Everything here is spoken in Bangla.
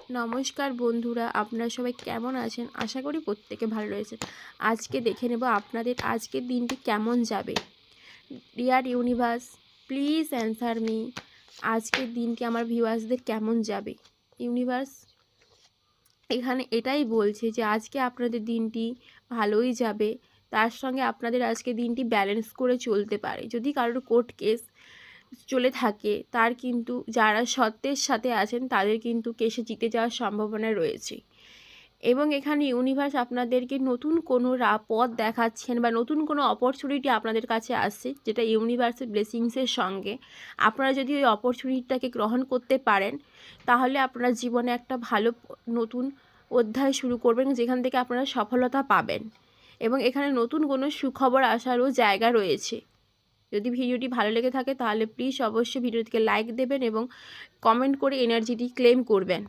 নমস্কার বন্ধুরা, আপনারা সবাই কেমন আছেন? আশা করি প্রত্যেকে ভালো রয়েছেন। আজকে দেখে নেব আপনাদের আজকের দিনটি কেমন যাবে। Deer universe, please answer me. আজকের দিনটি আমার ভিউয়ার্সদের কেমন যাবে? ইউনিভার্স এখানে এটাই বলছে যে আজকে আপনাদের দিনটি ভালোই যাবে, তার সঙ্গে আপনাদের আজকে দিনটি ব্যালেন্স করে চলতে পারে। যদি কারোর কোর্ট কেস চলে থাকে, তার কিন্তু যারা সত্যের সাথে আছেন তাদের কিন্তু কেসে জিতে যাওয়ার সম্ভাবনা রয়েছে। এবং এখানে ইউনিভার্স আপনাদেরকে নতুন কোনো পথ দেখাচ্ছেন বা নতুন কোনো অপরচুনিটি আপনাদের কাছে আসছে, যেটা ইউনিভার্সের ব্লেসিংসের সঙ্গে আপনারা যদি ওই অপরচুনিটিটাকে গ্রহণ করতে পারেন, তাহলে আপনারা জীবনে একটা ভালো নতুন অধ্যায় শুরু করবেন, যেখান থেকে আপনারা সফলতা পাবেন। এবং এখানে নতুন কোনো সুখবর আসারও জায়গা রয়েছে। যদি ভিডিওটি ভালো লেগে থাকে তাহলে প্লিজ অবশ্যই ভিডিওটিকে লাইক দেবেন এবং কমেন্ট করে এনার্জিটি ক্লেম করবেন।